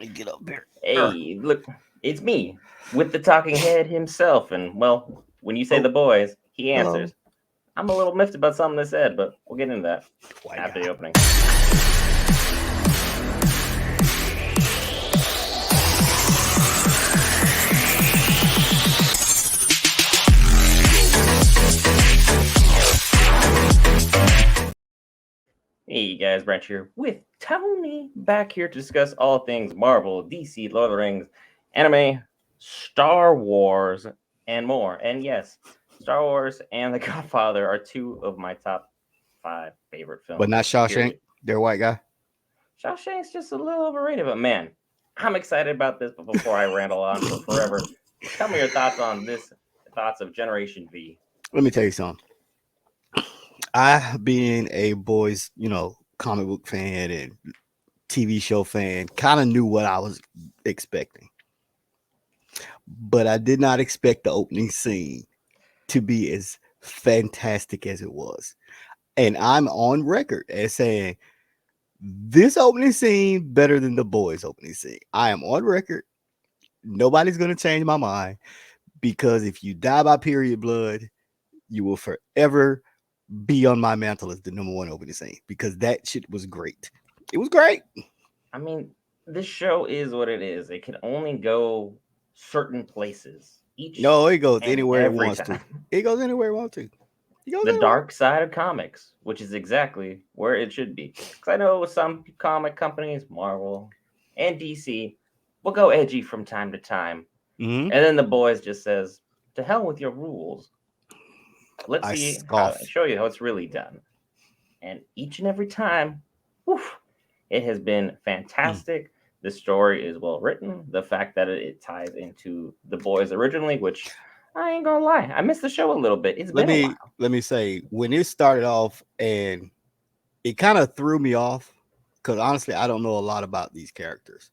Get up here. Hey, look, it's me with the talking head himself. And, well, when you say Oh, the boys, he hello. answers. I'm a little miffed about something they said, but we'll get into that White after guy. the opening. Hey guys, Brent here with Tony, back here to discuss all things Marvel, DC, Lord of the Rings, anime, Star Wars, and more. And yes, Star Wars and The Godfather are two of my top 5 favorite But films, not Shawshank. period. They're white guy. Shawshank's just a little overrated, but man, I'm excited about this. But before I ramble on for forever, tell me your thoughts on this, thoughts of Generation V. Let me tell you something. I, being a boys, comic book fan and TV show fan, kind of knew what I was expecting. But I did not expect the opening scene to be as fantastic as it was. And I'm on record as saying this opening scene better than the boys opening scene. I am on record. Nobody's going to change my mind because if you die by period blood, you will forever be on my mantle as the number one opening scene because that shit was great. It was great. I mean, this show is what it is. It can only go certain places each No, it goes and anywhere it every wants to. time. It goes anywhere it wants to. It goes The anywhere. dark side of comics, which is exactly where it should be. Because I know some comic companies, Marvel and DC, will go edgy from time to time. Mm-hmm. And then the boys just says, to hell with your rules. Let's I see how scoff. show you how it's really done. And each and every time, woof, it has been Mm. fantastic. The story is well written. The fact that it ties into the boys originally, which I ain't gonna lie, I missed the show a little bit. It's Let been a me while. let me say when it started off and it kind of threw me off because honestly I don't know a lot about these characters.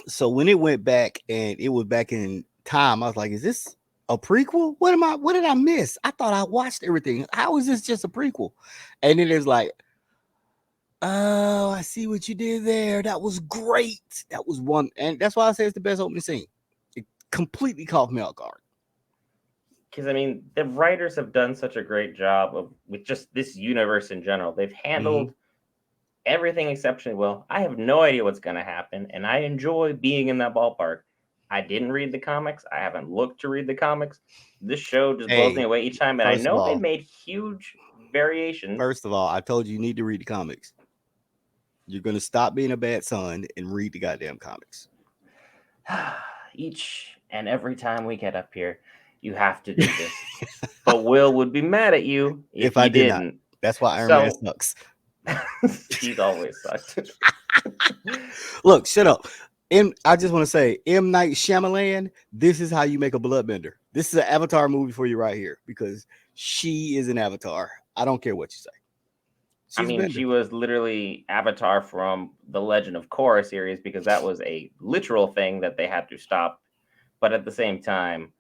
So when it went back and it was back in time, I was like, "Is this a prequel? What am I? What did I miss? I thought I watched everything. How is this just a prequel?" And then it's like, "Oh, I see what you did there. That was great. That was one." And that's why I say it's the best opening scene. It completely caught me off guard. Because I mean, the writers have done such a great job of with just this universe in general. They've Mm-hmm. handled everything exceptionally well. I have no idea what's going to happen, and I enjoy being in that ballpark. I didn't read the comics. I haven't looked to read the comics. This show just blows me Hey, away each time, and I first of know they all, made huge variations. I told you need to read the comics. You're gonna stop being a bad son and read the goddamn comics. Each and every time we get up here, you have to do this. But Will would be mad at you if If I you did not, didn't. that's why Iron Man So sucks. he's always sucked. Look, shut up. I just want to say, M. Night Shyamalan, this is how you make a bloodbender. This is an Avatar movie for you right here because she is an Avatar. I don't care what you say. I She's a mean, bender. she was literally Avatar from the Legend of Korra series because that was a literal thing that they had to stop. But at the same time,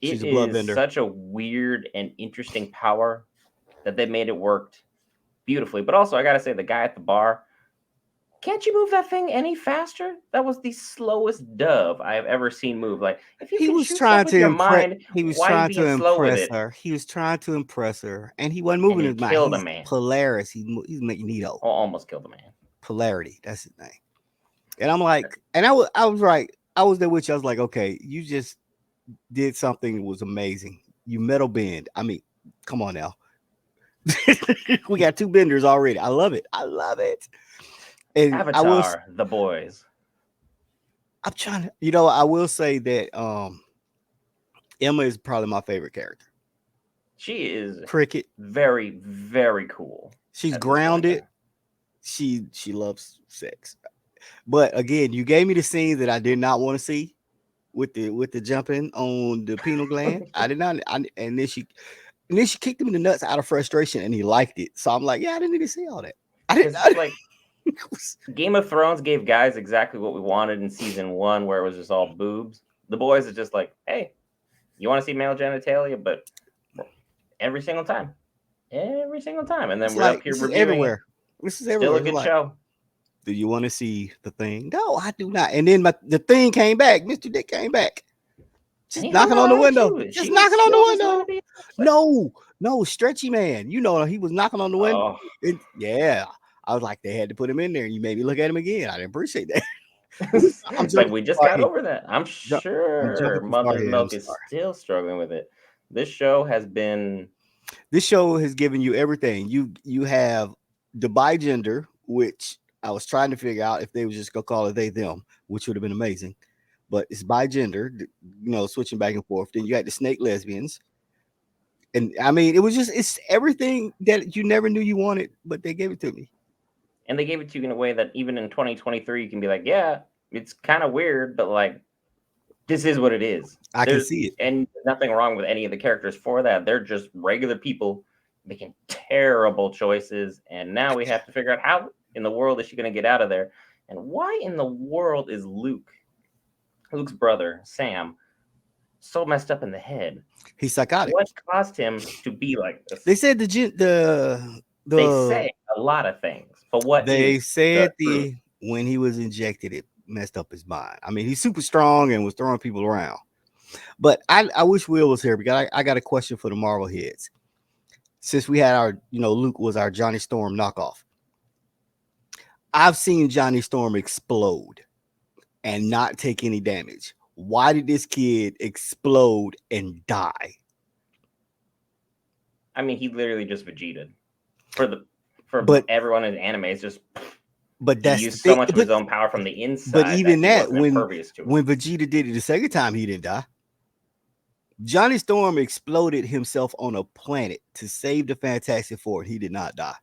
it She's a is bloodbender. such a weird and interesting power that they made it worked beautifully. But also, I gotta say, the guy at the bar, can't you move that thing any faster? That was the slowest dove I have ever seen move. Like, if you He can was shoot stuff trying with to your impress. mind, He was why are you trying to being slow with impress it? her. He was trying to impress her, and he wasn't And moving he his mind. killed a He's man. Polaris. He's Magneto. Oh, almost killed a man. Polarity. That's his name. And I'm like, and I was right. I was there with you. I was like, okay, you just did something that was amazing. You metal bend. I mean, come on now. We got two benders already. I love it. I love it. And Avatar, the boys. I'm trying to, I will say that Emma is probably my favorite character. She is Cricket. very, very cool She's at this point. Yeah. grounded. She loves sex. But again, you gave me the scene that I did not want to see with the jumping on the pineal gland. I did not. And then she kicked him in the nuts out of frustration, and he liked it. So I'm like, yeah, I didn't need to see all that. I didn't. Because, like, Game of Thrones gave guys exactly what we wanted in season 1, where it was just all boobs. The boys are just like, hey, you want to see male genitalia? But every single time. Every single time. And then It's we're up like here this is reviewing it. everywhere. This is Still everywhere. a It's good like show. Do you want to see the thing? No, I do not. And then the thing came back. Mr. Dick came back. And Just he's not knocking on the alright window. too. Just She was knocking on still the just letting it window. be. No, no, stretchy man. You know he was knocking on the window. Oh, Yeah. I was like, they had to put him in there. You made me look at him again. I didn't appreciate that. But I'm it's like jumping we too just far got ahead. over that. I'm I'm sure jumping too far Mother's ahead. I'm Milk is sorry. still struggling with it. This show has been. This show has given you everything. You have the bigender, which I was trying to figure out if they was just gonna call it they them, which would have been amazing. But it's bigender, switching back and forth. Then you had the snake lesbians, and I mean, it's everything that you never knew you wanted, but they gave it to me. And they gave it to you in a way that even in 2023 you can be like, yeah, it's kind of weird, but like this is what it is. I can There's see it. and nothing wrong with any of the characters for that. They're just regular people making terrible choices, and now we have to figure out how in the world is she going to get out of there, and why in the world is Luke's brother Sam, so messed up in the head? He's psychotic. What caused him to be like They this? said They the say a lot of things, but what they is the said truth? the when he was injected, it messed up his mind. I mean, he's super strong and was throwing people around. But I wish Will was here because I got a question for the Marvel heads. Since we had our, Luke was our Johnny Storm knockoff. I've seen Johnny Storm explode and not take any damage. Why did this kid explode and die? I mean, he literally just Vegeta for the for But everyone in anime. It's just but he that's the used so thing. much of his own power from the But inside that even he that, wasn't when impervious to it. when Vegeta did it the second time, he didn't die. Johnny Storm exploded himself on a planet to save the Fantastic Four. He did not die.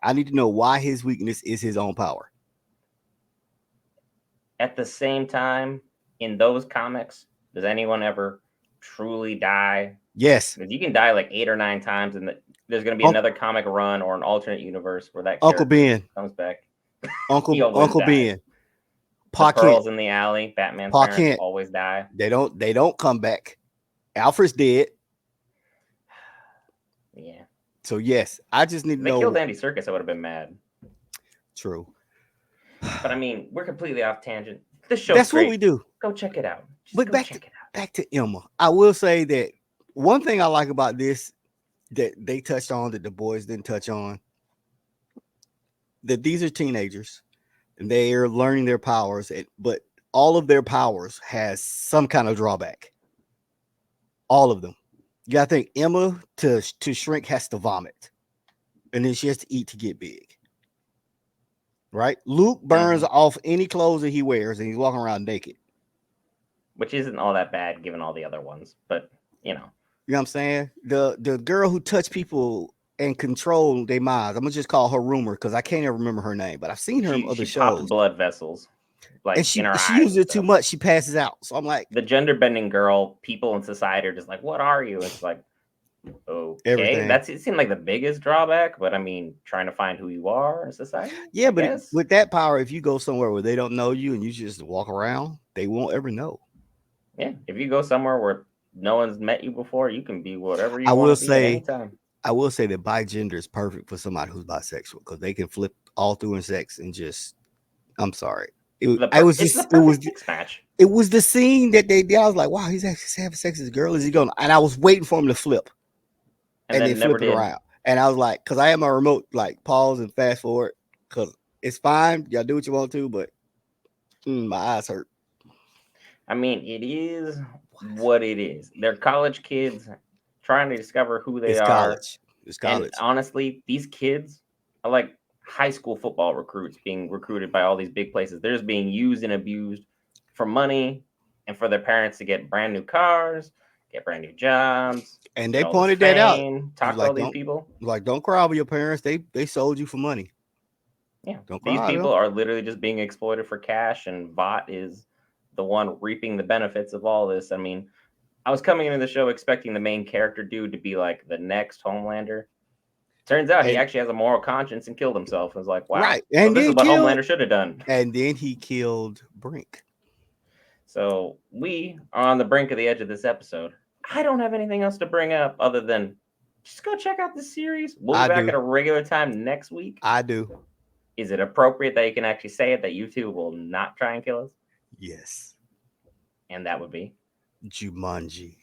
I need to know why his weakness is his own power. At the same time, in those comics, does anyone ever truly die? Yes, Because you can die like 8 or 9 times, and there's going to be Un- another comic run or an alternate universe where that Uncle character Ben, comes back. He Uncle always Uncle dies. Ben, The Pa Kent, pearls in the alley, Batman's Pa parents Kent. always die. They don't come back. Alfred's dead. Yeah. So yes, I just need If to they killed know. Andy Serkis, I would have been mad. True. But I mean, we're completely off tangent. This show's That's what we great. do. Go check it out. Just But go check it out. back to Emma. I will say that one thing I like about this that they touched on that the boys didn't touch on, that these are teenagers and they are learning their powers, but all of their powers has some kind of drawback. All of them. You gotta think Emma to shrink has to vomit, and then she has to eat to get big. Right? Luke burns Mhm. off any clothes that he wears, and he's walking around naked. Which isn't all that bad given all the other ones, but you know, You know what I'm saying? The girl who touched people and controlled their minds. I'm gonna just call her Rumor because I can't even remember her name, but I've seen her in she other popped shows, blood vessels and like in her she eyes uses and it too stuff. much. She passes out. So I'm like, The gender bending girl, people in society are just like, "What are you?" It's like, okay, everything. it seemed like the biggest drawback, but I mean, trying to find who you are in society, Yeah, I but guess. with that power, if you go somewhere where they don't know you and you just walk around, they won't ever know. Yeah, if you go somewhere where no one's met you before, you can be whatever I you want will to be at any say, time. I will say that bigender is perfect for somebody who's bisexual because they can flip all through in sex and just. I'm sorry. It's the perfect mix match. It was the scene that they did. I was like, wow, he's actually having sex with this girl. Is he going? And I was waiting for him to flip And and then then never flip it did. around. And I was like, because I had my remote like pause and fast forward because it's fine. Y'all do what you want to, but my eyes hurt. I mean, it is what it is. They're college kids trying to discover who they It's are. college. It's And college. honestly, these kids are like high school football recruits being recruited by all these big places. They're just being used and abused for money and for their parents to get brand new cars, get brand new jobs, And get they all this pointed that out. fame, He was talk to all like, these don't people. don't cry over your parents. They sold you for money. Yeah, Don't these cry to people them. are literally just being exploited for cash, and Vought is the one reaping the benefits of all this. I mean, I was coming into the show expecting the main character dude to be like the next Homelander. Turns out he And actually has a moral conscience and killed himself. I was like, wow. right. So this is what Homelander should have done. And then he killed Brink. So we are on the brink of the edge of this episode. I don't have anything else to bring up other than just go check out this series. We'll be I back at do. a regular time next week. I do. Is it appropriate that you can actually say it, that you two will not try and kill us? Yes. And that would be. Jumanji.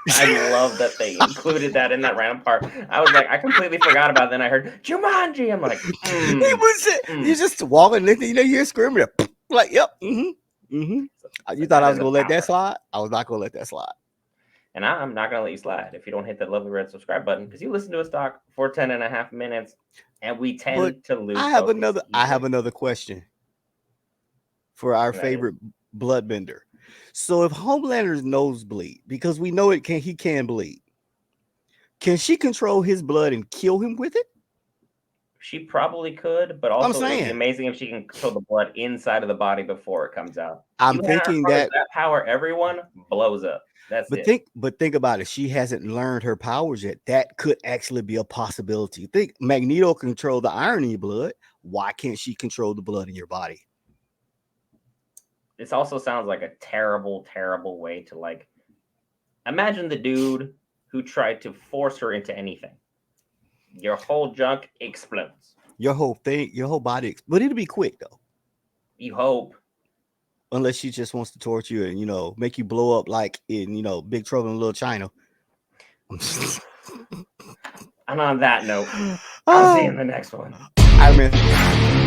I love that they included that in that random part. I was like, I completely forgot about it. Then I heard Jumanji. I'm like, He was you just walking, and you know, you're screaming, like, yep, You thought That I is was a gonna let that power. slide? I was not gonna let that slide. And I'm not going to let you slide if you don't hit that lovely red subscribe button, because you listen to us talk for 10.5 minutes and we But tend to lose focus I have easily. another question for our And that is, favorite bloodbender. So if Homelander's nose bleed, because we know he can bleed, can she control his blood and kill him with it? she probably could, but I'm also it would be saying. amazing if she can control the blood inside of the body before it comes out. I'm You hand thinking her that, that power, everyone blows up. That's it. but think about it. She hasn't learned her powers yet. That could actually be a possibility. Think Magneto control the iron in your blood. Why can't she control the blood in your body? This also sounds like a terrible, terrible way to like imagine the dude who tried to force her into anything. Your whole junk explodes. Your whole thing, your whole body, but it'll be quick though. You hope. Unless she just wants to torture you and make you blow up like in Big Trouble in Little China. And on that note, I'll see you Ah, in the next one. I mean.